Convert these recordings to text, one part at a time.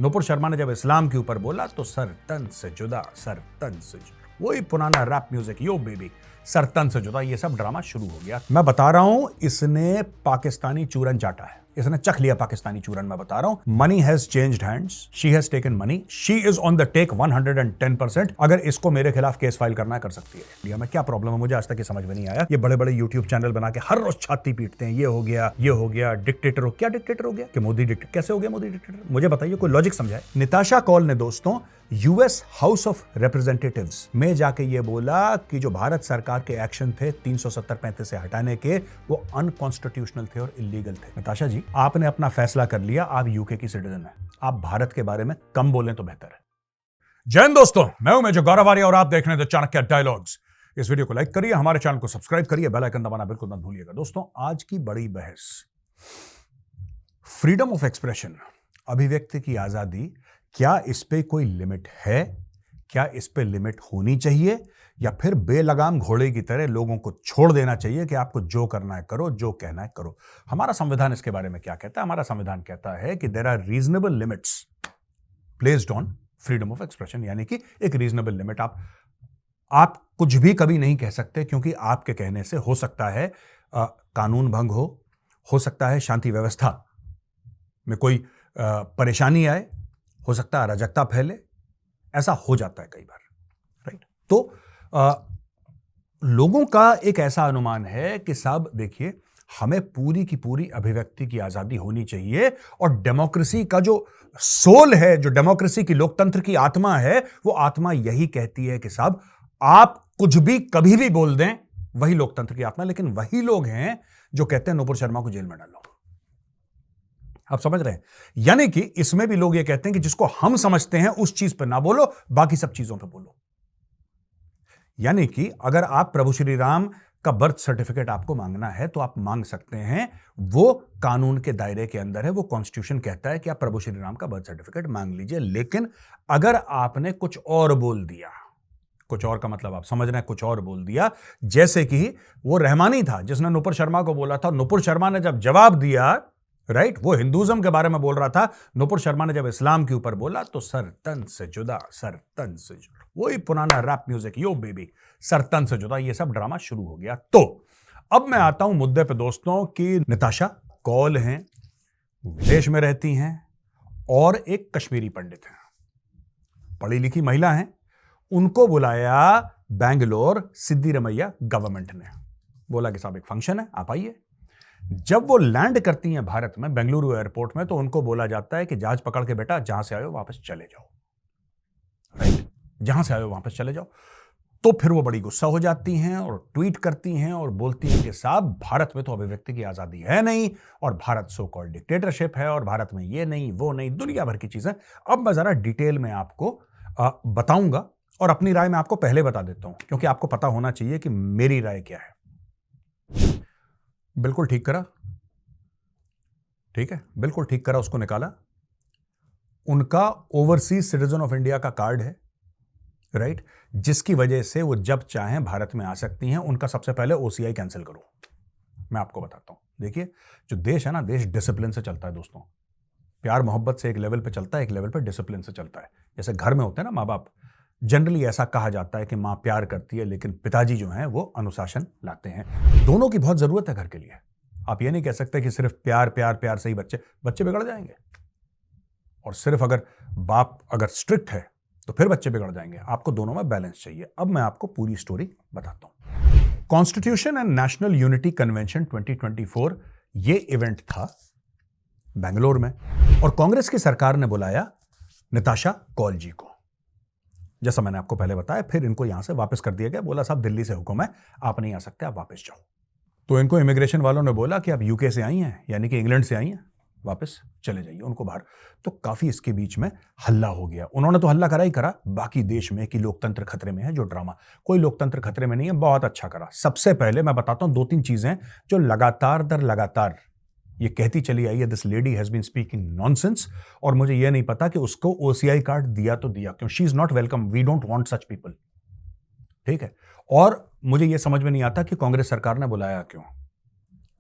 नुपुर शर्मा ने जब इस्लाम के ऊपर बोला तो सर तन से जुदा, सर तन से जुदा, वही पुराना रैप म्यूजिक, यो बेबी, सर तन से जुदा, ये सब ड्रामा शुरू हो गया। मैं बता रहा हूं, इसने पाकिस्तानी चूरन चाटा है, इसने चख लिया पाकिस्तानी चूरन। मैं बता रहा हूं, money has changed hands, she has taken money, she is on the take 110%। अगर इसको मेरे खिलाफ केस फाइल करना है, कर सकती है। इंडिया में क्या प्रॉब्लम है, मुझे आज तक ये समझ में नहीं आया। ये बड़े बड़े यूट्यूब चैनल बना के हर रोज छाती पीटते हैं, ये हो गया, डिक्टेटर हो। क्या डिक्टेटर हो गया कि मोदी डिक्टेटर? कैसे हो गया मोदी डिक्टेटर? मुझे बताइए, कोई लॉजिक समझाए। निताशा कौल ने दोस्तों यूएस हाउस ऑफ रिप्रेजेंटेटिव्स में जाके ये बोला कि जो भारत सरकार के एक्शन थे 370-35 से हटाने के, वो अनकॉन्स्टिट्यूशनल थे और इलीगल थे। निताशा जी, आपने अपना फैसला कर लिया, आप यूके की सिटीजन हैं, आप भारत के बारे में कम बोलें तो बेहतर है। जय हिंद दोस्तों, मैं हूं मेजर गौरव आर्य और आप देख रहे हैं द चाणक्य डायलॉग्स। इस वीडियो को लाइक करिए, हमारे चैनल को सब्सक्राइब करिए, बेल आइकन दबाना बिल्कुल मत भूलिएगा। दोस्तों, आज की बड़ी बहस, फ्रीडम ऑफ एक्सप्रेशन, अभिव्यक्ति की आजादी, क्या इस पे कोई लिमिट है? क्या इस पे लिमिट होनी चाहिए, या फिर बेलगाम घोड़े की तरह लोगों को छोड़ देना चाहिए कि आपको जो करना है करो, जो कहना है करो? हमारा संविधान इसके बारे में क्या कहता है? हमारा संविधान कहता है कि there are reasonable limits placed on freedom of expression, यानी कि एक रीजनेबल लिमिट। आप कुछ भी कभी नहीं कह सकते, क्योंकि आपके कहने से हो सकता है कानून भंग हो सकता है शांति व्यवस्था में कोई परेशानी आए, हो सकता है अराजकता फैले, ऐसा हो जाता है कई बार, राइट? तो लोगों का एक ऐसा अनुमान है कि साहब देखिए, हमें पूरी की पूरी अभिव्यक्ति की आजादी होनी चाहिए, और डेमोक्रेसी का जो सोल है, जो डेमोक्रेसी की, लोकतंत्र की आत्मा है, वो आत्मा यही कहती है कि साहब आप कुछ भी कभी भी बोल दें, वही लोकतंत्र की आत्मा। लेकिन वही लोग हैं जो कहते हैं नुपुर शर्मा को जेल में डालो। आप समझ रहे हैं? यानी कि इसमें भी लोग ये कहते हैं कि जिसको हम समझते हैं उस चीज पर ना बोलो, बाकी सब चीजों पे बोलो। यानी कि अगर आप प्रभु श्री राम का बर्थ सर्टिफिकेट आपको मांगना है तो आप मांग सकते हैं, वो कानून के दायरे के अंदर है, वो कॉन्स्टिट्यूशन कहता है कि आप प्रभु श्री राम का बर्थ सर्टिफिकेट मांग लीजिए। लेकिन अगर आपने कुछ और बोल दिया, कुछ और का मतलब आप समझ रहे हैं, कुछ और बोल दिया, जैसे कि वो रहमानी था जिसने नुपुर शर्मा को बोला था, नुपुर शर्मा ने जब जवाब दिया, राइट, वो हिंदुइज्म के बारे में बोल रहा था, नुपुर शर्मा ने जब इस्लाम के ऊपर बोला तो सर तन से जुदा, सर तन से जुदा, वही पुराना रैप म्यूजिक, यो बेबी, सर तन से जुदा, ये सब ड्रामा शुरू हो गया। तो अब मैं आता हूं मुद्दे पे दोस्तों कि निताशा कौल हैं, विदेश में रहती हैं और एक कश्मीरी पंडित हैं, पढ़ी लिखी महिला हैं। उनको बुलाया बैंगलोर सिद्धिरमैया गवर्नमेंट ने, बोला कि साहब एक फंक्शन है, आप आइए। जब वो लैंड करती हैं भारत में, बेंगलुरु एयरपोर्ट में, तो उनको बोला जाता है कि जहाज पकड़ के बेटा जहां से आए हो वापस चले जाओ, राइट, जहां से आए हो वापस चले जाओ। तो फिर वो बड़ी गुस्सा हो जाती हैं और ट्वीट करती हैं और बोलती हैं कि साहब भारत में तो अभिव्यक्ति की आजादी है नहीं, और भारत सो कॉल्ड डिक्टेटरशिप है, और भारत में ये नहीं वो नहीं, दुनिया भर की चीजें। अब मैं जरा डिटेल में आपको बताऊंगा, और अपनी राय मैं आपको पहले बता देता हूं, क्योंकि आपको पता होना चाहिए कि मेरी राय क्या है। बिल्कुल ठीक करा, ठीक है, बिल्कुल ठीक करा, उसको निकाला। उनका ओवरसीज सिटीजन ऑफ इंडिया का कार्ड है, राइट, जिसकी वजह से वो जब चाहें भारत में आ सकती हैं। उनका सबसे पहले ओसीआई कैंसिल करो, मैं आपको बताता हूं। देखिए, जो देश है ना, देश डिसिप्लिन से चलता है दोस्तों। प्यार मोहब्बत से एक लेवल पे चलता है, एक लेवल पे डिसिप्लिन से चलता है। जैसे घर में होते हैं ना माँ बाप, जनरली ऐसा कहा जाता है कि मां प्यार करती है, लेकिन पिताजी जो हैं वो अनुशासन लाते हैं। दोनों की बहुत जरूरत है घर के लिए। आप ये नहीं कह सकते कि सिर्फ प्यार प्यार प्यार से ही बच्चे बिगड़ जाएंगे, और सिर्फ अगर बाप अगर स्ट्रिक्ट है तो फिर बच्चे बिगड़ जाएंगे। आपको दोनों में बैलेंस चाहिए। अब मैं आपको पूरी स्टोरी बताता हूं। Constitution and national unity convention 2024, ये इवेंट था बेंगलोर में, और कांग्रेस की सरकार ने बुलाया निताशा कौल जी को, जैसा मैंने आपको पहले बताया। फिर इनको यहां से वापस कर दिया गया, बोला साहब दिल्ली से हुक्म है, आप नहीं आ सकते, आप वापस जाओ। तो इनको इमिग्रेशन वालों ने बोला कि आप यूके से आई हैं, यानी कि इंग्लैंड से आई हैं, वापस चले जाइए, उनको बाहर। तो काफी इसके बीच में हल्ला हो गया। उन्होंने तो हल्ला करा ही करा बाकी देश में कि लोकतंत्र खतरे में है, जो ड्रामा। कोई लोकतंत्र खतरे में नहीं है, बहुत अच्छा करा। सबसे पहले मैं बताता हूं 2-3 चीजें जो लगातार दर लगातार ये कहती चली आई है, this lady has been speaking nonsense, और मुझे ये नहीं पता कि उसको ओसीआई कार्ड दिया तो दिया क्यों। She is not welcome, we don't want such people, ठीक है। और मुझे ये समझ में नहीं आता कि कांग्रेस सरकार ने बुलाया क्यों।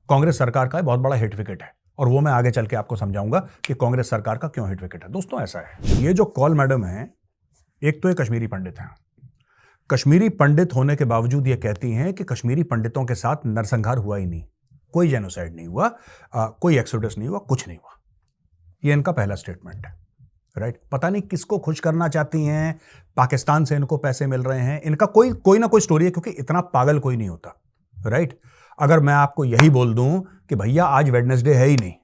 कांग्रेस सरकार का बहुत बड़ा सर्टिफिकेट है, और वो मैं आगे चल के आपको समझाऊंगा कि कांग्रेस सरकार का क्यों हिट विकेट है। दोस्तों ऐसा है, ये जो कॉल मैडम है, एक तो ये कश्मीरी पंडित हैं। कश्मीरी पंडित होने के बावजूद ये कहती हैं कि कश्मीरी पंडितों के साथ नरसंहार हुआ ही नहीं, कोई जेनोसाइड नहीं हुआ, कोई एक्सोडस नहीं हुआ, कुछ नहीं हुआ। ये इनका पहला स्टेटमेंट है, राइट। पता नहीं किसको खुश करना चाहती हैं, पाकिस्तान से इनको पैसे मिल रहे हैं, इनका कोई ना कोई स्टोरी है, क्योंकि इतना पागल कोई नहीं होता, राइट। अगर मैं आपको यही बोल दूं कि भैया आज वेडनेसडे है ही नहीं,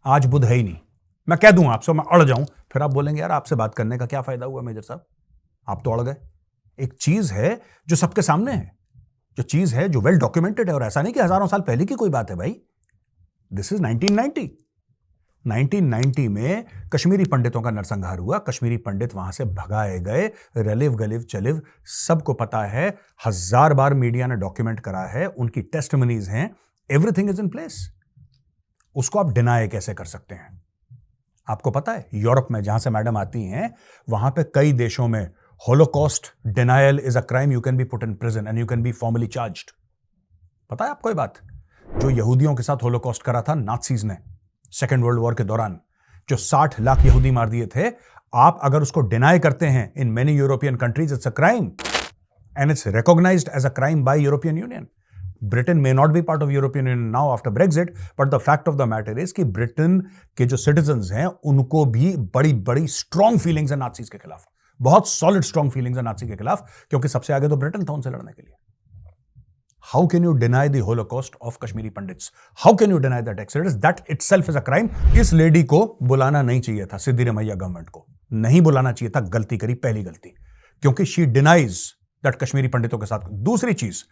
आज बुध है ही नहीं, मैं कह दूं आपसे, मैं अड़ जाऊं, फिर आप बोलेंगे यार आपसे बात करने का क्या फायदा हुआ मेजर साहब, आप तो अड़ गए। एक चीज है जो सबके सामने है, जो चीज है जो वेल डॉक्यूमेंटेड है, और ऐसा नहीं कि हजारों साल पहले की कोई बात है भाई। दिस इज 1990 में कश्मीरी पंडितों का नरसंहार हुआ, कश्मीरी पंडित वहां से भगाए गए, रलिव गलिव चलिव सबको पता है, 1000 बार मीडिया ने डॉक्यूमेंट करा है, उनकी टेस्टिमनीज हैं, एवरीथिंग इज इन प्लेस। उसको आप डिनाई कैसे कर सकते हैं? आपको पता है यूरोप में जहां से मैडम आती हैं, वहां पे कई देशों में Holocaust denial is a crime, you can be put in prison and you can be formally charged. पता है आपको ये बात? जो यहूदियों के साथ होलोकॉस्ट करा था नाज़ीज़ ने सेकेंड वर्ल्ड वॉर के दौरान, जो 60 लाख यहूदी मार दिए थे, आप अगर उसको डिनाई करते हैं in many European countries, it's a crime and it's recognised as a crime by European Union. Britain may not be part of European Union now after Brexit, but the fact of the matter is कि Britain के जो citizens हैं उनको भी बड़ी बड़ी strong feelings है नाज़ीज़ के खिलाफ, बहुत सॉलिड स्ट्रॉन्ग फीलिंग्स है नाज़ी के खिलाफ, क्योंकि सबसे आगे तो ब्रिटेन था उनसे लड़ने के लिए। How can you deny the Holocaust of Kashmiri Pandits? How can you deny that exodus? That itself is a crime. इस लेडी को बुलाना नहीं चाहिए था, सिद्धिरमैया गवर्नमेंट को नहीं बुलाना चाहिए था, गलती करी, पहली गलती, क्योंकि शी डिनाइज दैट कश्मीरी पंडितों के साथ। दूसरी चीज,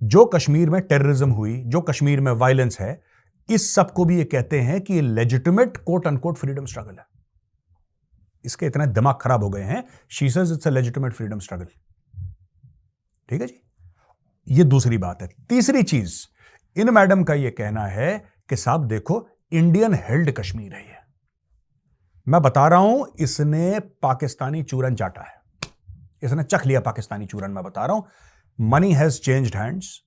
जो कश्मीर में टेररिज्म हुई, जो कश्मीर में वायलेंस है, इस सब को भी ये कहते हैं कि ये legitimate quote unquote freedom struggle है। इसके इतने दिमाग खराब हो गए हैं, she says it's a legitimate freedom struggle. ठीक है जी, ये दूसरी बात है। तीसरी चीज, इन मैडम का यह कहना है कि साहब देखो इंडियन हेल्ड कश्मीर है ये। मैं बता रहा हूं, इसने पाकिस्तानी चूरन चाटा है, इसने चख लिया पाकिस्तानी चूरन। मैं बता रहा हूं, money has changed hands,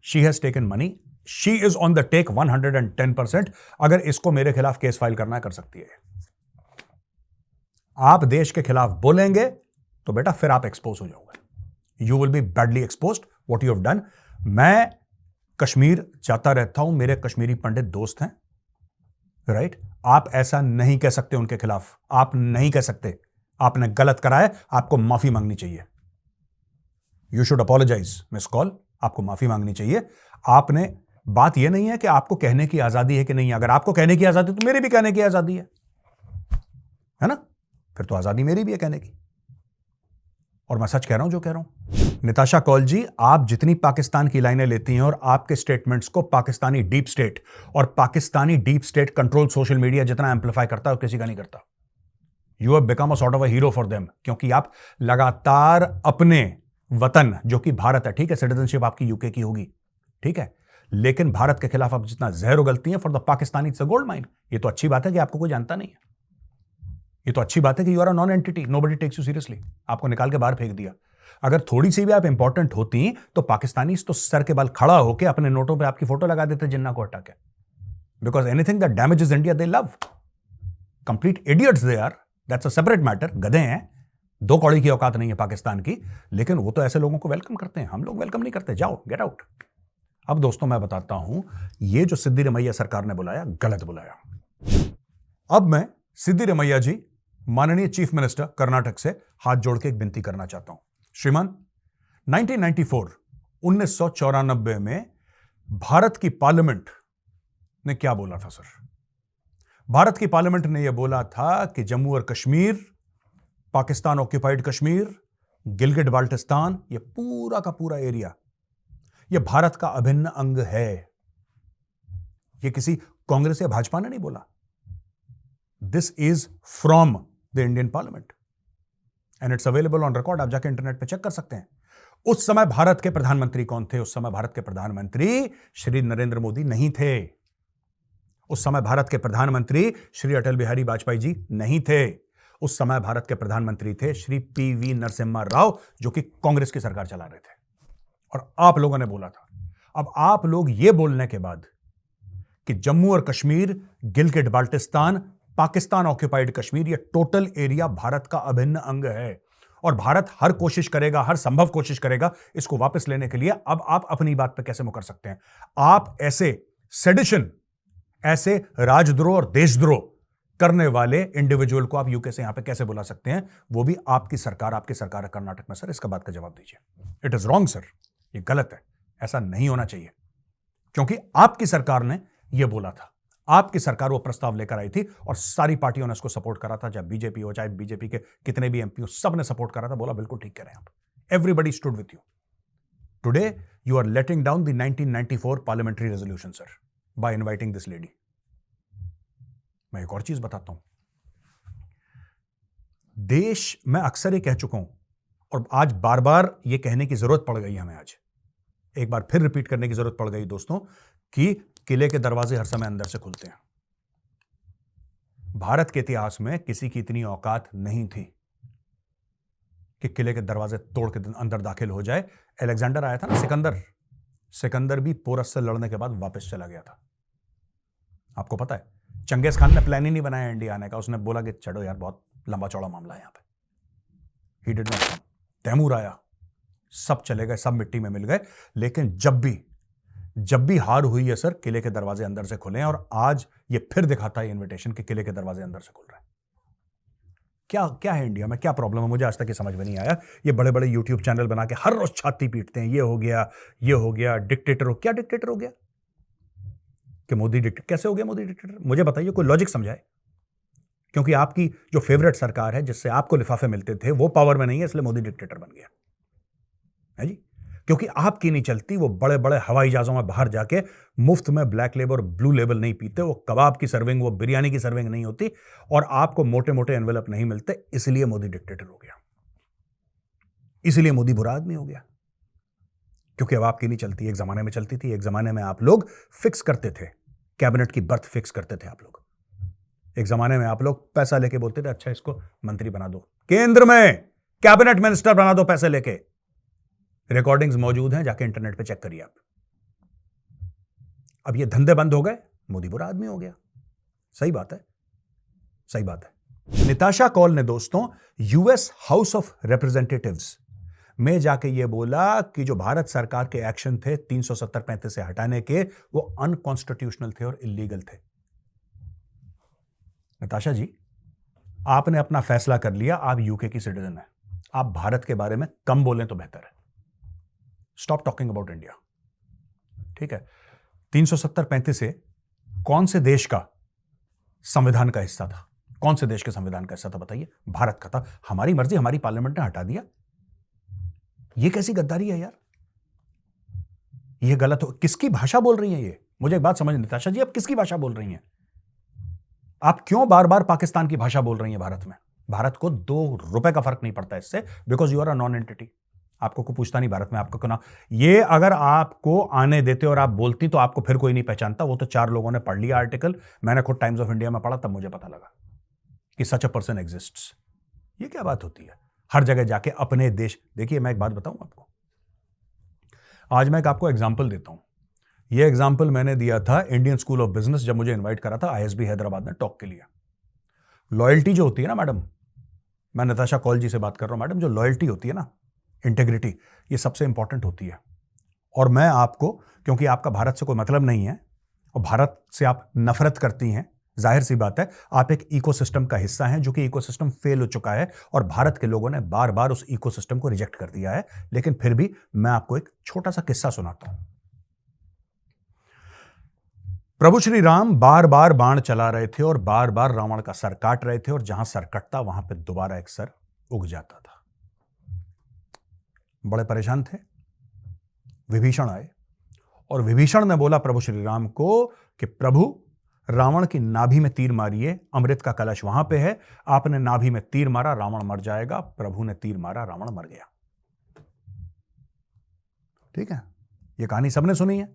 she has taken money, she is on the take 110%। अगर इसको मेरे खिलाफ केस फाइल करना है, कर सकती है। आप देश के खिलाफ बोलेंगे तो बेटा फिर आप एक्सपोज हो जाओगे, you will be badly exposed what you have done. मैं कश्मीर जाता रहता हूं, मेरे कश्मीरी पंडित दोस्त हैं, राइट। आप ऐसा नहीं कह सकते उनके खिलाफ, आप नहीं कह सकते। आपने गलत करा है, आपको माफी मांगनी चाहिए। You should apologise miss call, आपको माफी मांगनी चाहिए। आपने, बात यह नहीं है कि आपको कहने की आजादी है कि नहीं। अगर आपको कहने की आजादी तो मेरी भी कहने की आजादी है ना, फिर तो आजादी मेरी भी है कहने की। और मैं सच कह रहा हूं जो कह रहा हूं। निताशा कौल जी, आप जितनी पाकिस्तान की लाइनें लेती हैं और आपके स्टेटमेंट्स को पाकिस्तानी डीप स्टेट और Pakistani deep state control social media जितना एम्पलीफाई करता है, किसी का नहीं करता। You have become a sort of a hero for them, क्योंकि आप लगातार अपने वतन जो कि भारत है, ठीक है, सिटीजनशिप आपकी यूके की होगी, ठीक है, लेकिन भारत के खिलाफ आप जितना जहर उगलती हैं, for the Pakistani it's a gold mine. ये तो अच्छी बात है कि आपको कोई जानता नहीं है, ये तो अच्छी बात है कि you are a non entity, nobody takes you seriously. आपको निकाल के बाहर फेंक दिया। अगर थोड़ी सी भी आप इंपॉर्टेंट होती तो पाकिस्तानी तो सर के बाल खड़ा होकर अपने नोटों पे आपकी फोटो लगा देते जिन्ना को हटा के, because anything that damages India they love. Complete idiots they are, that's a separate matter. गधे हैं, दो कौड़ी की औकात नहीं है पाकिस्तान की, लेकिन वो तो ऐसे लोगों को वेलकम करते हैं, हम लोग वेलकम नहीं करते। जाओ, गेट आउट। अब दोस्तों मैं बताता हूं, ये जो सिद्धिरमैया सरकार ने बुलाया, गलत बुलाया। अब मैं सिद्धिरमैया जी, माननीय चीफ मिनिस्टर कर्नाटक से हाथ जोड़ के एक विनती करना चाहता हूं। श्रीमान, 1994 में भारत की पार्लियामेंट ने क्या बोला था सर? भारत की पार्लियामेंट ने यह बोला था कि जम्मू और कश्मीर, पाकिस्तान ऑक्यूपाइड कश्मीर, गिलगिट बाल्टिस्तान, यह पूरा का पूरा एरिया, यह भारत का अभिन्न अंग है। यह किसी कांग्रेस या भाजपा ने नहीं बोला। This is from the Indian parliament and it's available on record. आप जाके इंटरनेट पे चेक कर सकते हैं। उस समय भारत के प्रधानमंत्री कौन थे? उस समय भारत के प्रधानमंत्री श्री नरेंद्र मोदी नहीं थे। उस समय भारत के प्रधानमंत्री श्री अटल बिहारी वाजपेयी जी नहीं थे। उस समय भारत के प्रधानमंत्री थे श्री पीवी नरसिम्हा राव, जो कि कांग्रेस की सरकार चला रहे थे। और आप लोगों ने बोला था। अब आप लोग ये बोलने के बाद कि जम्मू और कश्मीर, गिलगिट बाल्टिस्तान, पाकिस्तान ऑक्यूपाइड कश्मीर, यह टोटल एरिया भारत का अभिन्न अंग है और भारत हर कोशिश करेगा, हर संभव कोशिश करेगा इसको वापस लेने के लिए। अब आप अपनी बात पे कैसे मुकर सकते हैं? आप ऐसे सेडिशन, ऐसे राजद्रोह और देशद्रोह करने वाले इंडिविजुअल को आप यूके से यहां पे कैसे बुला सकते हैं? वो भी आपकी सरकार है कर्नाटक में। सर, इसका बात का जवाब दीजिए। इट इज रॉन्ग सर, ये गलत है, ऐसा नहीं होना चाहिए, क्योंकि आपकी सरकार ने यह बोला था, आपकी सरकार वो प्रस्ताव लेकर आई थी और सारी पार्टियों ने उसको सपोर्ट करा था, चाहे बीजेपी हो, चाहे बीजेपी के कितने भी एमपी हो, सब ने सपोर्ट करा था, बोला बिल्कुल ठीक कह रहे हैं आप, everybody stood with you. Today you are letting down the 1994 parliamentary resolution sir, by inviting this lady. मैं एक और चीज बताता हूं, देश, मैं अक्सर ये कह चुका हूं और आज बार बार ये कहने की जरूरत पड़ गई, हमें आज एक बार फिर रिपीट करने की जरूरत पड़ गई दोस्तों, कि किले के दरवाजे हर समय अंदर से खुलते हैं। भारत के इतिहास में किसी की इतनी औकात नहीं थी कि किले के दरवाजे तोड़ के अंदर दाखिल हो जाए। अलेक्जेंडर आया था ना, सिकंदर भी पोरस से लड़ने के बाद वापस चला गया था। आपको पता है, चंगेज खान ने प्लान ही नहीं बनाया इंडिया आने का, उसने बोला कि चलो यार बहुत लंबा चौड़ा मामला है यहां पे। He did not come. Taimur आया, सब चले गए, सब मिट्टी में मिल गए। लेकिन जब भी हार हुई है सर, किले के दरवाजे अंदर से खुले हैं और आज ये फिर दिखाता है इन्विटेशन कि किले के दरवाजे अंदर से खुल रहे हैं। क्या है इंडिया में, क्या प्रॉब्लम है? मुझे आज तक ये समझ में नहीं आया। ये बड़े बड़े यूट्यूब चैनल बना के हर रोज छाती पीटते हैं, ये हो गया डिक्टेटर हो। क्या डिक्टेटर हो गया कि मोदी डिक्टेटर? कैसे हो गया मोदी डिक्टेटर? मुझे बताइए, कोई लॉजिक समझाए। क्योंकि आपकी जो फेवरेट सरकार है, जिससे आपको लिफाफे मिलते थे, वो पावर में नहीं है, इसलिए मोदी डिक्टेटर बन गया है जी। क्योंकि आपकी नहीं चलती, वो बड़े बड़े हवाई जहाजों में बाहर जाके मुफ्त में ब्लैक लेबल और ब्लू लेबल नहीं पीते, वो कबाब की सर्विंग, वो बिरयानी की सर्विंग नहीं होती, और आपको मोटे मोटे एनवेलप नहीं मिलते, इसलिए मोदी डिक्टेटर हो गया, इसलिए मोदी बुरा आदमी हो गया। क्योंकि अब आपकी नहीं चलती। एक जमाने में चलती थी, एक जमाने में आप लोग फिक्स करते थे, कैबिनेट की बर्थ फिक्स करते थे आप लोग। एक जमाने में आप लोग पैसा लेके बोलते थे, अच्छा इसको मंत्री बना दो, केंद्र में कैबिनेट मिनिस्टर बना दो पैसे लेके। रिकॉर्डिंग्स मौजूद हैं, जाके इंटरनेट पे चेक करिए आप। अब ये धंधे बंद हो गए, मोदी बुरा आदमी हो गया। सही बात है, सही बात है। निताशा कौल ने दोस्तों यूएस हाउस ऑफ रिप्रेजेंटेटिव्स में जाके ये बोला कि जो भारत सरकार के एक्शन थे 370-35 से हटाने के, वो अनकॉन्स्टिट्यूशनल थे और इलीगल थे। निताशा जी, आपने अपना फैसला कर लिया, आप यूके की सिटीजन है, आप भारत के बारे में कम बोलें तो बेहतर है। स्टॉप टॉकिंग अबाउट इंडिया, ठीक है? 370-35 से कौन से देश का संविधान का हिस्सा था? कौन से देश के संविधान का हिस्सा था बताइए? भारत का था। हमारी मर्जी, हमारी पार्लियामेंट ने हटा दिया। ये कैसी गद्दारी है यार? ये गलत हो। किसकी भाषा बोल रही है ये? मुझे एक बात समझ, निताशा जी, आप किसकी भाषा बोल रही हैं? आप क्यों बार बार पाकिस्तान की भाषा बोल रही हैं भारत में? भारत को 2 रुपए का फर्क नहीं पड़ता इससे, because you are a non entity. आपको कोई पूछता नहीं भारत में आपको क्यों ना। ये अगर आपको आने देते और आप बोलती तो आपको फिर कोई नहीं पहचानता। वो तो 4 लोगों ने पढ़ लिया आर्टिकल, मैंने खुद टाइम्स ऑफ इंडिया में पढ़ा, तब मुझे पता लगा कि सच अ पर्सन एग्जिस्ट्स। ये क्या बात होती है? हर जगह जाके अपने देश। देखिए, मैं एक बात बताऊं आपको, आज मैं एक आपको एग्जाम्पल देता हूं। ये एग्जाम्पल मैंने दिया था इंडियन स्कूल ऑफ बिजनेस, जब मुझे इन्वाइट करा था आईएसबी हैदराबाद ने टॉक के लिए। लॉयल्टी जो होती है ना मैडम, मैं निताशा कौल जी से बात कर रहा हूं मैडम, जो लॉयल्टी होती है ना, इंटेग्रिटी, ये सबसे इंपॉर्टेंट होती है। और मैं आपको, क्योंकि आपका भारत से कोई मतलब नहीं है और भारत से आप नफरत करती हैं, जाहिर सी बात है, आप एक इकोसिस्टम का हिस्सा हैं जो कि इकोसिस्टम फेल हो चुका है और भारत के लोगों ने बार बार उस इकोसिस्टम को रिजेक्ट कर दिया है। लेकिन फिर भी मैं आपको एक छोटा सा किस्सा सुनाता हूं। प्रभु श्री राम बार बार बाण चला रहे थे और बार बार रावण का सर काट रहे थे, और जहां सर कटता वहां पे दोबारा एक सर उग जाता था। बड़े परेशान थे। विभीषण आए और विभीषण ने बोला प्रभु श्री राम को कि प्रभु, रावण की नाभि में तीर मारिए, अमृत का कलश वहां पे है, आपने नाभि में तीर मारा, रावण मर जाएगा। प्रभु ने तीर मारा, रावण मर गया। ठीक है, यह कहानी सबने सुनी है।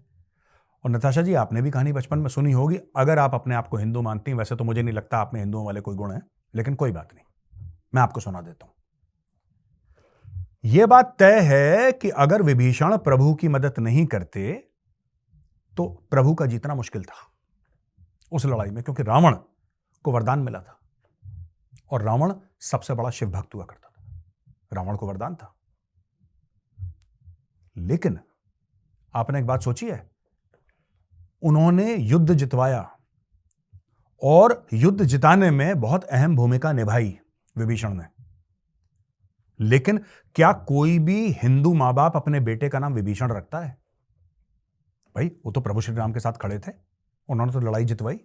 और नताशा जी, आपने भी कहानी बचपन में सुनी होगी, अगर आप अपने आप को हिंदू मानती हैं। वैसे तो मुझे नहीं लगता आप में हिंदुओं वाले कोई गुण हैं, लेकिन कोई बात नहीं, मैं आपको सुना देता हूं। यह बात तय है कि अगर विभीषण प्रभु की मदद नहीं करते तो प्रभु का जीतना मुश्किल था। उस लड़ाई में, क्योंकि रावण को वरदान मिला था और रावण सबसे बड़ा शिव भक्त हुआ करता था। रावण को वरदान था। लेकिन आपने एक बात सोची है, उन्होंने युद्ध जितवाया और युद्ध जिताने में बहुत अहम भूमिका निभाई विभीषण ने। लेकिन क्या कोई भी हिंदू मां बाप अपने बेटे का नाम विभीषण रखता है? भाई वो तो प्रभु श्री राम के साथ खड़े थे, उन्होंने तो लड़ाई जितवाई,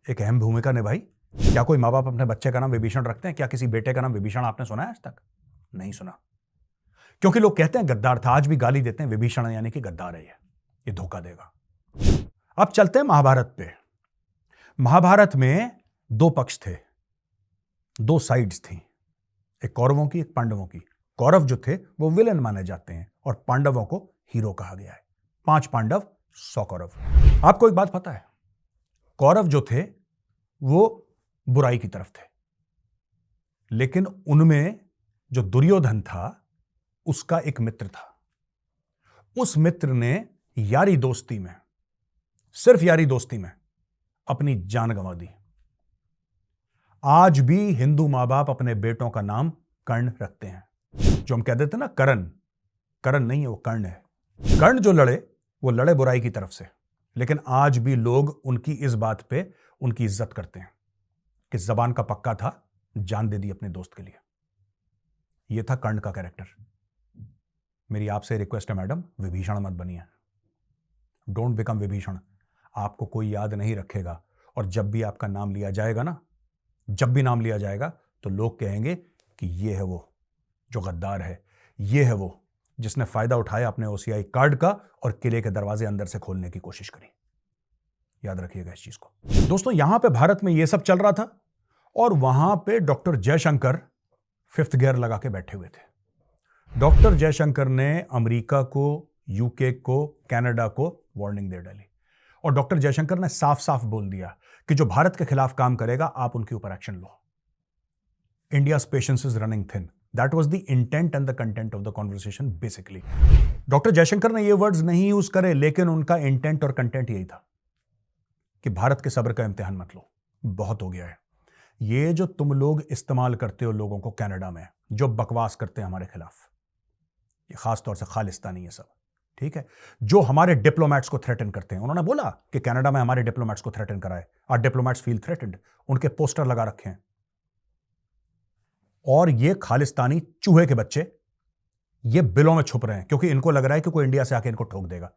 एक अहम भूमिका निभाई। क्या कोई मां बाप अपने बच्चे का नाम विभीषण रखते हैं? क्या किसी बेटे का नाम विभीषण आपने सुना है आज तक? नहीं सुना। क्योंकि लोग कहते हैं गद्दार था, आज भी गाली देते हैं विभीषण यानी कि गद्दार है, ये धोखा देगा। अब चलते हैं महाभारत पे। महाभारत में दो पक्ष थे, दो साइड्स थी, एक कौरवों की एक पांडवों की। कौरव जो थे वो विलेन माने जाते हैं और पांडवों को हीरो कहा गया है। 5 पांडव 100 कौरव। आपको एक बात पता है, कौरव जो थे वो बुराई की तरफ थे, लेकिन उनमें जो दुर्योधन था उसका एक मित्र था। उस मित्र ने यारी दोस्ती में, सिर्फ यारी दोस्ती में अपनी जान गंवा दी। आज भी हिंदू मां बाप अपने बेटों का नाम कर्ण रखते हैं। जो हम कह देते ना करण, करण नहीं है, वो कर्ण है। कर्ण जो लड़े वो लड़े बुराई की तरफ से, लेकिन आज भी लोग उनकी इस बात पे उनकी इज्जत करते हैं कि जबान का पक्का था, जान दे दी अपने दोस्त के लिए। यह था कर्ण का कैरेक्टर। मेरी आपसे रिक्वेस्ट है मैडम, विभीषण मत बनिए। Don't become Vibhishan. आपको कोई याद नहीं रखेगा और जब भी आपका नाम लिया जाएगा ना, जब भी नाम लिया जाएगा तो लोग कहेंगे कि ये है वो जो गद्दार है, ये है वो जिसने फायदा उठाया अपने ओसीआई कार्ड का और किले के दरवाजे अंदर से खोलने की कोशिश करी। याद रखिएगा इस चीज को। दोस्तों, यहां पे भारत में ये सब चल रहा था और वहां पे डॉक्टर जयशंकर 5th गियर लगा के बैठे हुए थे। डॉक्टर जयशंकर ने अमेरिका को, यूके को, कनाडा को वार्निंग दे डाली और डॉक्टर जयशंकर ने साफ साफ बोल दिया कि जो भारत के खिलाफ काम करेगा आप उनके ऊपर action low. India's patience is running thin. That was the intent and the content of the conversation basically. Doctor Jaishankar ने ये वर्ड्स नहीं यूज करे, लेकिन उनका इंटेंट और कंटेंट यही था कि भारत के सब्र का इम्तिहान मत लो, बहुत हो गया है। ये जो तुम लोग इस्तेमाल करते हो लोगों को कनाडा में, जो बकवास करते हैं हमारे खिलाफ, ये खास तौर से खालिस्तानी ये सब, ठीक है, जो हमारे डिप्लोमैट्स को थ्रेटन करते हैं। उन्होंने बोला कि कनाडा में हमारे डिप्लोमैट्स को थ्रेटन कराए, और डिप्लोमैट्स फील थ्रेटेंड, उनके पोस्टर लगा रखे हैं। और ये खालिस्तानी चूहे के बच्चे ये बिलों में छुप रहे हैं क्योंकि इनको लग रहा है कि कोई इंडिया से आके इनको ठोक देगा।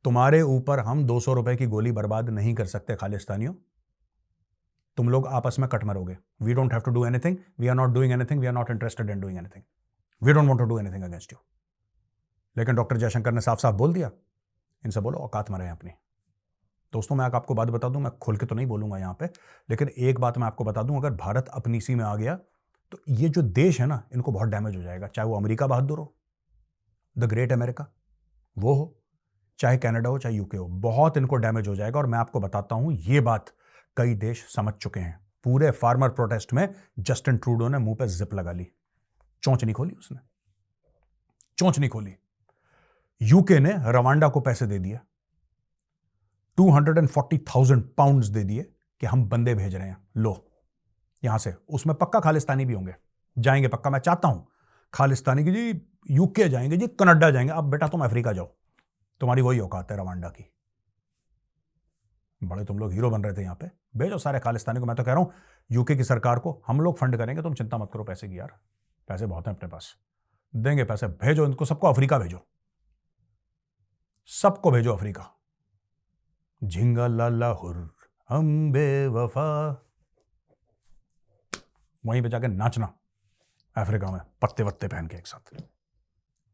तुम्हारे ऊपर हम 200 रुपए की गोली बर्बाद नहीं कर सकते खालिस्तानियों, तुम लोग आपस में कट मरोगे। We don't have to do anything, we are not doing anything, we are not interested in doing anything, we don't want to do anything against you. लेकिन डॉक्टर जयशंकर ने साफ साफ बोल दिया, इनसे बोलो औकात में रहें अपनी। दोस्तों, मैं आपको बात बता दूं, मैं खुल के तो नहीं बोलूंगा यहां पे, लेकिन एक बात मैं आपको बता दूं, अगर भारत अपनी सी में आ गया तो ये जो देश है ना, इनको बहुत डैमेज हो जाएगा। चाहे वो अमेरिका बहादुर हो, द ग्रेट अमेरिका वो हो, चाहे कनाडा हो, चाहे यूके हो, बहुत इनको डैमेज हो जाएगा। और मैं आपको बताता हूं, ये बात कई देश समझ चुके हैं। पूरे फार्मर प्रोटेस्ट में जस्टिन ट्रूडो ने मुंह पे जिप लगा ली, चोंच नहीं खोली उसने, चोंच नहीं खोली। यूके ने रवांडा को पैसे दे दिए, 240,000 पाउंड्स दे दिए कि हम बंदे भेज रहे हैं, लो यहां से। उसमें पक्का खालिस्तानी भी होंगे, जाएंगे पक्का। मैं चाहता हूं खालिस्तानी की जी यूके जाएंगे, जी कनाडा जाएंगे। अब बेटा तुम अफ्रीका जाओ, तुम्हारी वही औकात है रवांडा की। बड़े तुम लोग हीरो बन रहे थे यहां पे, भेजो सारे खालिस्तानी को। मैं तो कह रहा हूं यूके की सरकार को, हम लोग फंड करेंगे, तुम चिंता मत करो पैसे की, यार पैसे बहुत हैं अपने पास, देंगे पैसे। भेजो इनको सबको, अफ्रीका भेजो, सबको भेजो अफ्रीका। झिंगा लाला हुर हम बेवफा, वहीं पे जाके नाचना अफ्रीका में, पत्ते वत्ते पहन के एक साथ,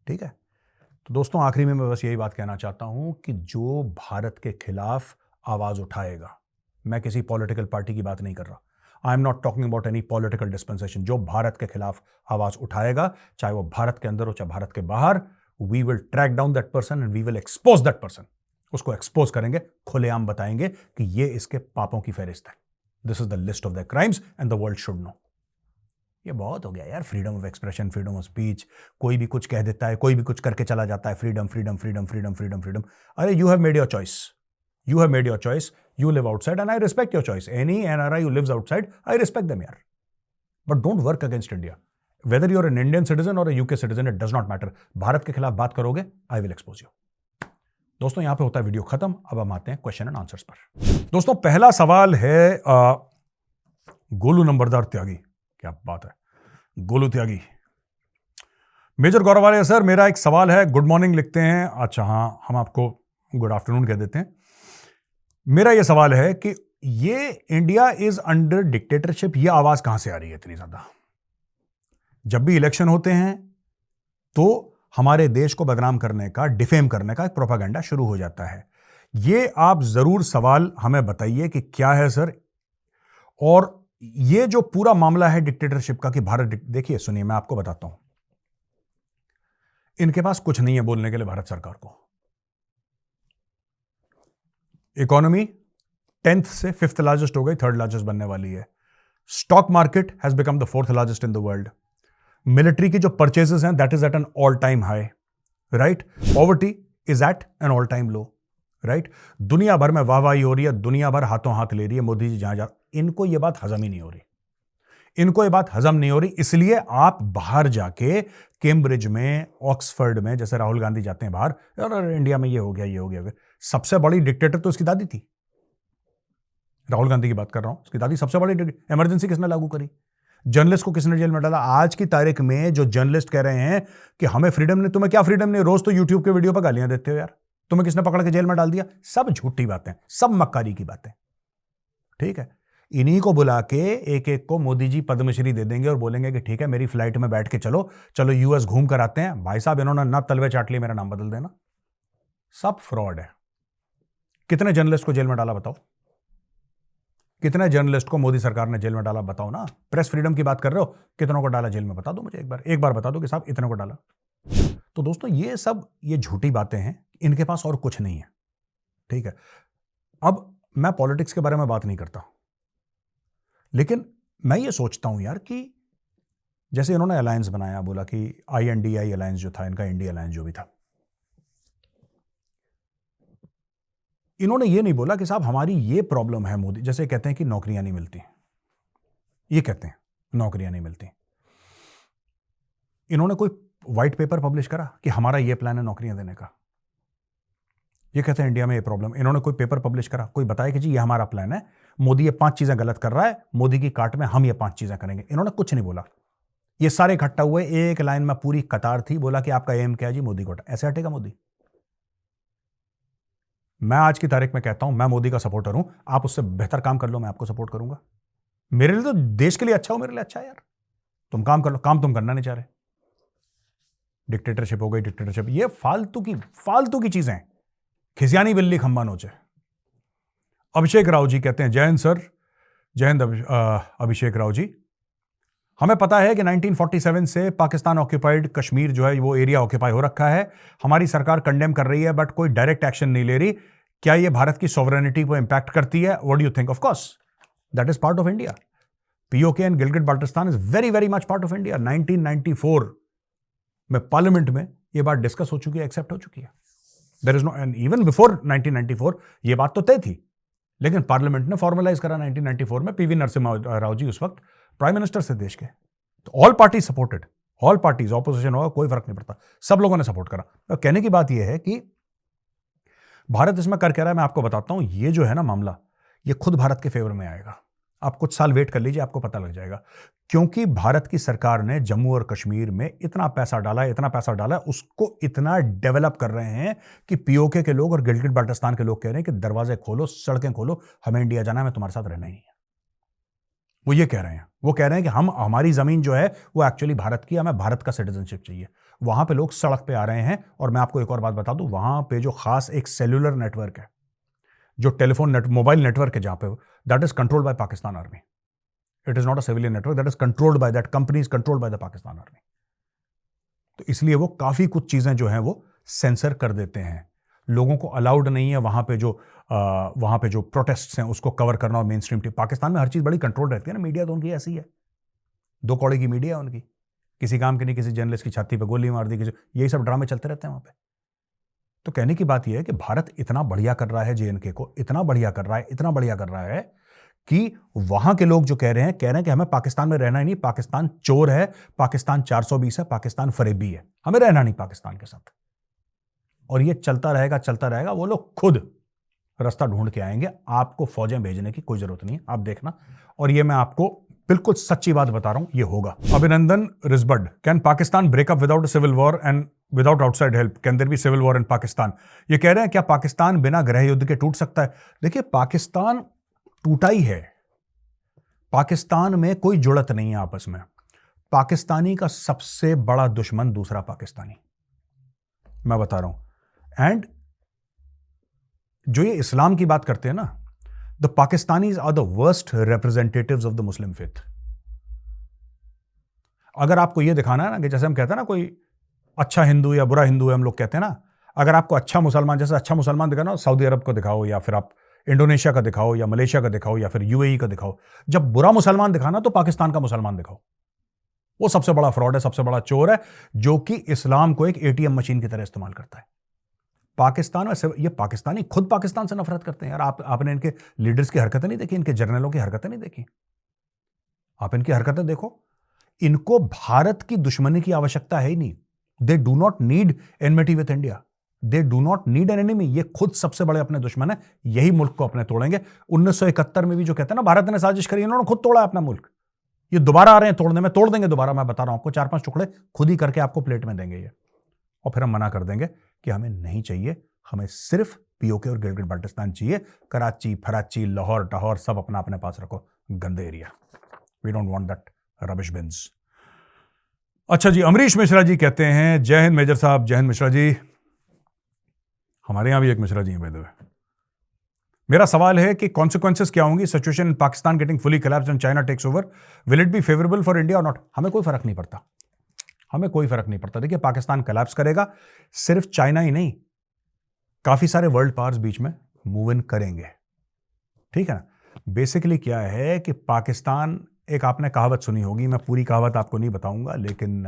ठीक है। तो दोस्तों, आखिरी में मैं बस यही बात कहना चाहता हूं कि जो भारत के खिलाफ आवाज उठाएगा, मैं किसी पॉलिटिकल पार्टी की बात नहीं कर रहा, I am not talking about any political dispensation, जो भारत के खिलाफ आवाज उठाएगा, चाहे वो भारत के अंदर हो चाहे भारत के बाहर, we will track down that person and we will expose that person. उसको एक्सपोज करेंगे, खुलेआम बताएंगे कि ये इसके पापों की फहरिस्त है। This is the list of the crimes and the world should know. ये बहुत हो गया यार, freedom of expression, freedom of speech, कोई भी कुछ कह देता है, कोई भी कुछ करके चला जाता है, freedom freedom freedom freedom freedom freedom. अरे you have made your choice, You have made your choice. You live outside, and I respect your choice. Any NRI who lives outside, I respect them, yaar. But don't work against India. Whether you're an Indian citizen or a UK citizen, it does not matter. Bharat के खिलाफ बात करोगे, I will expose you. दोस्तों, यहां पे होता है video खत्म. अब हम आते हैं क्वेश्चन एंड आंसर्स पर. दोस्तों, पहला सवाल है गोलू नंबरदार त्यागी. क्या बात है, गोलू त्यागी. मेजर गौरवाले सर, मेरा एक सवाल है. गुड मॉर्निंग लिखते हैं. अच्छा, हाँ, हम आपको गुड आफ्टरनून कह देते हैं. मेरा यह सवाल है कि ये इंडिया इज अंडर डिक्टेटरशिप, ये आवाज कहां से आ रही है इतनी ज्यादा? जब भी इलेक्शन होते हैं तो हमारे देश को बदनाम करने का, डिफेम करने का एक प्रोपागेंडा शुरू हो जाता है. ये आप जरूर सवाल हमें बताइए कि क्या है सर. और ये जो पूरा मामला है डिक्टेटरशिप का कि भारत, देखिए सुनिए, मैं आपको बताता हूं. इनके पास कुछ नहीं है बोलने के लिए भारत सरकार को. इकोनॉमी 10th से 5th लार्जेस्ट हो गई, 3rd लार्जेस्ट बनने वाली है. Stock market has become the 4th largest in the world. Military की जो परचेजेस हैं, that is at an all time high. Right. Poverty is at an all time low. Right. दुनिया भर में वाहवाही हो रही है, दुनिया भर हाथों हाथ ले रही है मोदी जी जहां जा. इनको ये बात हजम ही नहीं हो रही. इनको ये बात हजम नहीं हो रही. इसलिए आप बाहर जाके कैम्ब्रिज में, ऑक्सफर्ड में, जैसे राहुल गांधी जाते हैं बाहर, और इंडिया में ये हो गया, ये हो गया. सबसे बड़ी डिक्टेटर तो उसकी दादी थी. राहुल गांधी की बात कर रहा हूं. उसकी दादी सबसे बड़ी. इमरजेंसी किसने लागू करी? जर्नलिस्ट को किसने जेल में डाला? आज की तारीख में जो जर्नलिस्ट कह रहे हैं कि हमें फ्रीडम नहीं. तुम्हें क्या फ्रीडम नहीं? रोज तो यूट्यूब के वीडियो पर गालियां देते हो यार. तुम्हें किसने पकड़ के जेल में डाल दिया? सब झूठी बातें, सब मक्कारी की बातें. ठीक है. इन्हीं को बुला के एक एक को मोदी जी पद्मश्री दे देंगे और बोलेंगे कि ठीक है, मेरी फ्लाइट में बैठ के चलो चलो यूएस घूम कर आते हैं. भाई साहब, इन्होंने ना तलवे चाट लिए, मेरा नाम बदल देना. सब फ्रॉड है. कितने जर्नलिस्ट को जेल में डाला बताओ? कितने जर्नलिस्ट को मोदी सरकार ने जेल में डाला बताओ ना. प्रेस फ्रीडम की बात कर रहे हो, कितनों को डाला जेल में? बता दो मुझे एक बार बता दो कि साहब इतने को डाला. तो दोस्तों, ये सब ये झूठी बातें हैं. इनके पास और कुछ नहीं है. ठीक है. अब मैं पॉलिटिक्स के बारे में बात नहीं करता, लेकिन मैं ये सोचता हूं यार कि जैसे इन्होंने अलायंस बनाया, बोला कि INDI अलायंस जो था इनका, इंडिया अलायंस जो भी था, इन्होंने ये नहीं बोला कि साहब हमारी ये प्रॉब्लम है. मोदी जैसे कहते हैं कि नौकरियां नहीं मिलती, ये कहते हैं नौकरियां नहीं मिलती. इन्होंने कोई व्हाइट पेपर पब्लिश करा कि हमारा ये प्लान है नौकरियां देने का? ये कहते हैं इंडिया में ये प्रॉब्लम. इन्होंने कोई पेपर पब्लिश करा, कोई बताया कि जी ये हमारा प्लान है, मोदी ये 5 चीजें गलत कर रहा है, मोदी की काट में हम ये 5 चीजें करेंगे? इन्होंने कुछ नहीं बोला. ये सारे इकट्ठा हुए, एक लाइन में पूरी कतार थी, बोला कि आपका एम क्या है जी? मोदी को. ऐसे हटेगा मोदी? मैं आज की तारीख में कहता हूं, मैं मोदी का सपोर्टर हूं. आप उससे बेहतर काम कर लो, मैं आपको सपोर्ट करूंगा. मेरे लिए तो देश के लिए अच्छा हो, मेरे लिए अच्छा है यार. तुम काम कर लो. काम तुम करना नहीं चाह रहे. डिक्टेटरशिप हो गई, डिक्टेटरशिप. ये फालतू की चीजें. खिसियानी बिल्ली खंबा नोचे. अभिषेक राव जी कहते हैं, जय हिंद सर. जय हिंद अभिषेक राव जी. हमें पता है कि 1947 से पाकिस्तान ऑक्यूपाइड कश्मीर जो है वो एरिया ऑक्यूपाई हो रखा है. हमारी सरकार कंडेम कर रही है, बट कोई डायरेक्ट एक्शन नहीं ले रही. क्या ये भारत की सॉवरेनिटी को इंपैक्ट करती है? What do you think? Of course that is part of India. POK and Gilgit Baltistan is very very much part of India. 1994 में पार्लियामेंट में ये बात डिस्कस हो चुकी है, एक्सेप्ट हो चुकी है. There is no, and even before 1994 ये बात तो तय थी, लेकिन पार्लियामेंट ने फॉर्मलाइज करा 1994 में. PV नरसिम्हा राव जी उस वक्त प्राइम मिनिस्टर से देश के. तो all party supported, all parties, opposition होगा कोई फर्क नहीं पड़ता, सब लोगों ने सपोर्ट करा. तो कहने की बात यह है कि भारत इसमें कर क्या रहा है, मैं आपको बताता हूं. ये जो है ना मामला, ये खुद भारत के फेवर में आएगा. आप कुछ साल वेट कर लीजिए, आपको पता लग जाएगा. क्योंकि भारत की सरकार ने जम्मू और कश्मीर में इतना पैसा डाला, उसको इतना डेवलप कर रहे हैं कि POK के लोग और गिलगिट बाल्टिस्तान के लोग कह रहे हैं कि दरवाजे खोलो, सड़कें खोलो, हमें इंडिया जाना है, हमें तुम्हारे साथ रहना ही नहीं है. वो ये कह रहे हैं. वो कह रहे हैं कि हमारी जमीन जो है वो एक्चुअली भारत की, हमें भारत का सिटीजनशिप चाहिए. वहां पे लोग सड़क पे आ रहे हैं. और मैं आपको एक और बात बता दूं, वहां पे जो खास एक सेल्यूलर नेटवर्क है, जो टेलीफोन मोबाइल नेटवर्क है, जहां पे that is controlled by Pakistan army. It is not a civilian network, that is controlled by, that company is controlled by the Pakistan army. तो इसलिए वो काफी कुछ चीजें जो हैं वो सेंसर कर देते हैं. लोगों को अलाउड नहीं है वहां पे जो प्रोटेस्ट्स हैं उसको कवर करना. और मेन स्ट्रीम पाकिस्तान में हर चीज बड़ी कंट्रोल रहती है ना. मीडिया तो उनकी ऐसी है, 2 कौड़े की मीडिया है उनकी. किसी काम के नहीं, किसी जर्नलिस्ट की छाती पे गोली मार दी, यही सब ड्रामे चलते रहते हैं वहां पे. तो कहने की बात यह है कि भारत इतना बढ़िया कर रहा है जेएनके को, इतना बढ़िया कर रहा है, इतना बढ़िया कर रहा है कि वहां के लोग जो कह रहे हैं कि हमें पाकिस्तान में रहना ही नहीं, पाकिस्तान चोर है, पाकिस्तान 420 है, पाकिस्तान फरेबी है, हमें रहना नहीं पाकिस्तान के साथ। और ये चलता रहेगा। वो लोग खुद रास्ता ढूंढ के आएंगे, आपको फौजें भेजने की कोई जरूरत नहीं है, आप देखना। और ये मैं आपको बिल्कुल सच्ची बात बता रहा हूं, ये होगा। अभिनंदन रिजबर्ड, can Pakistan break up without civil war and without outside help, can there be civil war in Pakistan? ये कह रहे हैं क्या पाकिस्तान बिना गृह युद्ध के टूट सकता है? देखिए, पाकिस्तान टूटा ही है, पाकिस्तान में कोई जुड़त नहीं है आपस में। पाकिस्तानी का सबसे बड़ा दुश्मन दूसरा पाकिस्तानी, मैं बता रहा हूं। एंड जो ये इस्लाम की बात करते हैं ना, the Pakistanis are the worst representatives of the Muslim faith. अगर आपको यह दिखाना है ना कि जैसे हम कहते हैं ना कोई अच्छा हिंदू या बुरा हिंदू है, हम लोग कहते हैं ना, अगर आपको अच्छा मुसलमान, जैसे अच्छा मुसलमान दिखाना, सऊदी अरब को दिखाओ या फिर आप इंडोनेशिया का दिखाओ या मलेशिया का दिखाओ या फिर यूएई का दिखाओ। जब बुरा मुसलमान दिखाना तो पाकिस्तान का मुसलमान दिखाओ। वो सबसे बड़ा फ्रॉड है, सबसे बड़ा चोर है, जो कि इस्लाम को एक एटीएम मशीन की तरह इस्तेमाल करता है। पाकिस्तान में ये पाकिस्तानी खुद पाकिस्तान से नफरत करते हैं यार। आपने इनके लीडर्स की हरकतें नहीं देखी, इनके जर्नलों की हरकतें नहीं देखी? आप इनकी हरकतें देखो। इनको भारत की दुश्मनी की आवश्यकता है ही नहीं। They do not need enmity with India, they do not need an enemy. ये खुद सबसे बड़े अपने दुश्मन है, यही मुल्क को अपने तोड़ेंगे। 1971 में भी जो कहते हैं ना भारत ने साजिश करी, इन्होंने खुद तोड़ा अपना मुल्क। ये दोबारा आ रहे हैं तोड़ने में, तोड़ देंगे दोबारा। मैं बता रहा हूं आपको, 4-5 टुकड़े खुद ही करके आपको प्लेट में देंगे ये, और फिर हम मना कर देंगे कि हमें नहीं चाहिए, हमें सिर्फ पीओके और गिलगित बाल्टिस्तान चाहिए। कराची, फराची, लाहौर टाहौर सब अपना अपने पास रखो, गंदे area. We don't want that rubbish bins. अच्छा जी, अमरीश मिश्रा जी कहते हैं जय हिंद मेजर साहब। जय हिंद मिश्रा जी। हमारे यहां भी एक मिश्रा जी हैं बाय द वे। मेरा सवाल है कि कॉन्सिक्वेंसेस क्या होंगी situation in Pakistan getting fully collapsed and China takes over, will it be favourable for India और नॉट? हमें कोई फर्क नहीं पड़ता, हमें कोई फर्क नहीं पड़ता। देखिए, पाकिस्तान कोलैप्स करेगा, सिर्फ चाइना ही नहीं, काफी सारे वर्ल्ड पावर्स बीच में मूव इन करेंगे, ठीक है ना। बेसिकली क्या है कि पाकिस्तान, एक आपने कहावत सुनी होगी, मैं पूरी कहावत आपको नहीं बताऊंगा, लेकिन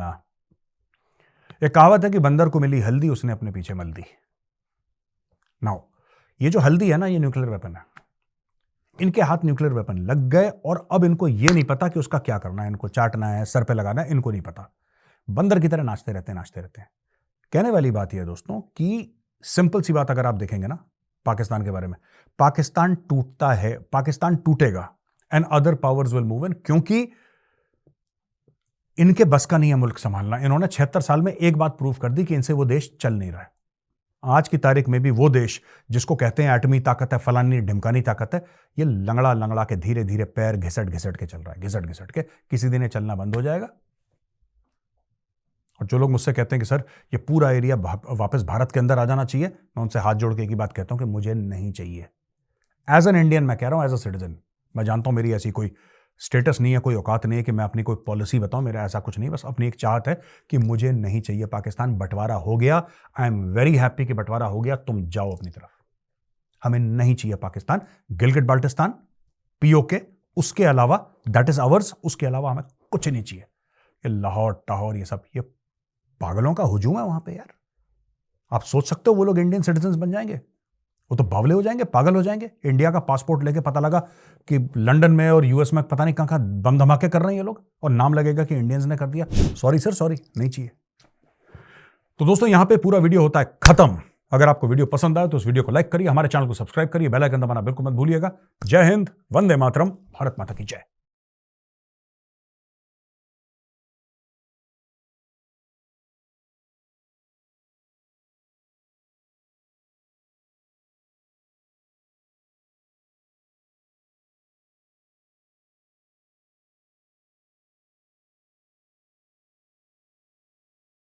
एक कहावत है कि बंदर को मिली हल्दी, उसने अपने पीछे मल दी। नाउ ये जो हल्दी है ना, ये न्यूक्लियर वेपन है। इनके हाथ न्यूक्लियर वेपन लग गए और अब इनको ये नहीं पता कि उसका क्या करना है, इनको चाटना है, सर पे लगाना है, इनको नहीं पता। बंदर की तरह नाचते रहते हैं। कहने वाली बात यह है दोस्तों कि सिंपल सी बात अगर आप देखेंगे ना पाकिस्तान के बारे में, पाकिस्तान टूटता है, पाकिस्तान टूटेगा and other powers will move in, क्योंकि इनके बस का नहीं है मुल्क संभालना। इन्होंने 76 साल में एक बात प्रूव कर दी कि इनसे वो देश चल नहीं रहा है। आज की तारीख में भी वो देश जिसको कहते हैं एटमी ताकत है, फलानी ढिमकानी ताकत है, ये लंगड़ा के धीरे धीरे पैर घिसट के चल रहा है, घिसट के। किसी दिन ये चलना बंद हो जाएगा। और जो लोग मुझसे कहते हैं कि सर ये पूरा एरिया वापस भारत के अंदर आ जाना चाहिए, मैं उनसे हाथ जोड़ के एक ही बात कहता हूं कि मुझे नहीं चाहिए। एज एन इंडियन मैं कह रहा हूं, एज अ सिटीजन। मैं जानता हूं मेरी ऐसी कोई स्टेटस नहीं है, कोई औकात नहीं है कि मैं अपनी कोई पॉलिसी बताऊं, मेरा ऐसा कुछ नहीं, बस अपनी एक चाहत है कि मुझे नहीं चाहिए पाकिस्तान। बंटवारा हो गया, आई एम वेरी हैप्पी कि बंटवारा हो गया, तुम जाओ अपनी तरफ। हमें नहीं चाहिए पाकिस्तान। गिलगित बाल्टिस्तान, पीओके, उसके अलावा दैट इज आवर्स, उसके अलावा हमें कुछ नहीं चाहिए। ये लाहौर टाहौर ये सब, ये पागलों का हुजूम है वहां पे यार। आप सोच सकते हो वो लोग इंडियन सिटीजन बन जाएंगे? वो तो बावले हो जाएंगे, पागल हो जाएंगे। इंडिया का पासपोर्ट लेके पता लगा कि लंदन में और यूएस में पता नहीं कहां बम धमाके कर रहे हैं ये लोग, और नाम लगेगा कि इंडियंस ने कर दिया। सॉरी सर, सॉरी, नहीं चाहिए। तो दोस्तों, यहां पे पूरा वीडियो होता है खत्म। अगर आपको वीडियो पसंद आए तो उस वीडियो को लाइक करिए, हमारे चैनल को सब्सक्राइब करिए, बेल आइकन दबाना बिल्कुल मत भूलिएगा। जय हिंद, वंदे मातरम, भारत माता की जय।